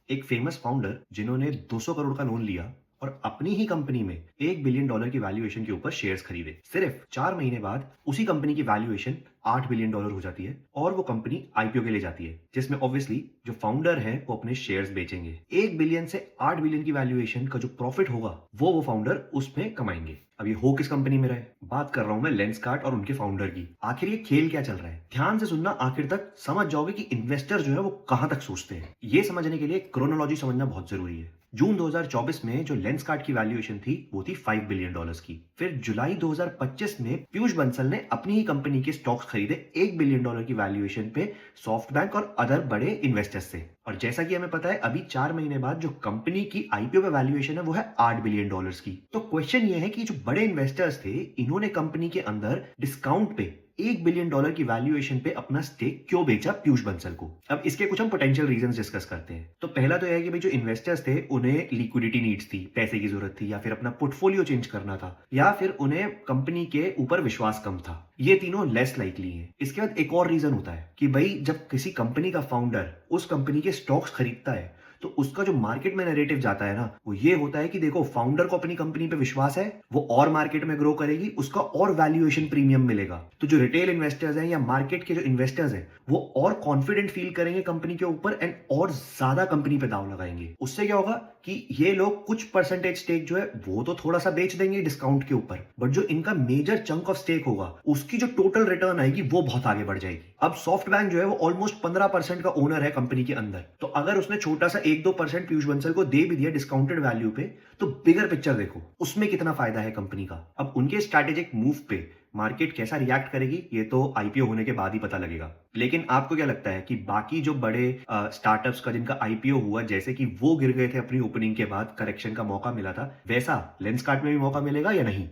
एक famous founder जिन्होंने 200 करोड़ का लोन लिया और अपनी ही कंपनी में $1 बिलियन की वैल्यूएशन के ऊपर शेयर्स खरीदे। सिर्फ 4 महीने बाद उसी कंपनी की वैल्यूएशन $8 बिलियन हो जाती है और वो कंपनी आईपीओ के लिए जाती है, जिसमें ऑब्वियसली जो फाउंडर हैं वो अपने शेयर्स बेचेंगे। 1 बिलियन से 8 बिलियन की वैल्यूएशन का जो प्रॉफिट होगा वो फाउंडर उसमें कमाएंगे। अब ये हो किस कंपनी में रहे? बात कर रहा हूं मैं लेंसकार्ट और उनके फाउंडर की। आखिर ये खेल क्या चल रहा है? ध्यान से सुनना, आखिर तक समझ जाओगे कि इन्वेस्टर जो है वो कहां तक सोचते हैं। ये समझने के लिए क्रोनोलॉजी समझना बहुत जरूरी है। जून 2024 में जो लेंसकार्ट की वैल्यूएशन थी वो थी $5 बिलियन की। फिर जुलाई 2025 में पीयूष बंसल ने अपनी ही कंपनी के स्टॉक्स खरीदे $1 बिलियन की वैल्यूएशन पे सॉफ्टबैंक और अदर बड़े इन्वेस्टर्स से। और जैसा कि हमें पता है अभी 4 महीने बाद जो कंपनी की आईपीओ पे वैल्यूएशन है वो है $8 बिलियन की। तो क्वेश्चन ये है कि जो बड़े इन्वेस्टर्स थे इन्होंने कंपनी के अंदर डिस्काउंट पे $1 बिलियन की वैल्यूएशन पे अपना स्टेक क्यों बेचा पीयूष बंसल को? अब इसके कुछ हम पोटेंशियल रीजंस डिस्कस करते हैं। तो पहला तो यह है कि भाई जो इन्वेस्टर्स थे उन्हें लिक्विडिटी नीड्स थी, पैसे की जरूरत थी, या फिर अपना पोर्टफोलियो चेंज करना था, या फिर उन्हें कंपनी के ऊपर विश्वास कम था। ये तीनों लेस लाइकली हैं। इसके बाद एक और रीजन होता है कि भाई जब किसी कंपनी का फाउंडर उस कंपनी के स्टॉक्स खरीदता है तो उसका जो मार्केट में नैरेटिव जाता है ना वो ये होता है कि देखो फाउंडर को अपनी कंपनी पे विश्वास है, वो और मार्केट में ग्रो करेगी, उसका और वैल्यूएशन प्रीमियम मिलेगा। तो जो रिटेल इन्वेस्टर्स हैं या मार्केट के जो इन्वेस्टर्स हैं वो और कॉन्फिडेंट फील करेंगे कंपनी के ऊपर एंड और ज्यादा कंपनी पे दाव लगाएंगे। उससे क्या होगा कि ये लोग कुछ परसेंटेज स्टेक जो है वो तो थोड़ा सा बेच देंगे डिस्काउंट के ऊपर, बट जो इनका मेजर चंक ऑफ स्टेक होगा उसकी जो टोटल रिटर्न आएगी वो बहुत आगे बढ़ जाएगी। अब सॉफ्ट बैंक जो है वो ऑलमोस्ट 15% का ओनर है कंपनी के अंदर, तो अगर उसने छोटा सा 1-2% पीयूष बंसल को दे भी दिया डिस्काउंटेड वैल्यू पे, तो बिगर पिक्चर देखो उसमें कितना फायदा है कंपनी का। अब उनके स्ट्रैटेजिक मूव पे मार्केट कैसा रिएक्ट करेगी ये तो आईपीओ होने के बाद ही पता लगेगा। लेकिन आपको क्या लगता है कि बाकी जो बड़े स्टार्टअप्स का जिनका आईपीओ हुआ, जैसे कि वो गिर गए थे अपनी ओपनिंग के बाद, करेक्शन का मौका मिला था, वैसा लेंसकार्ट में भी मौका मिलेगा या नहीं?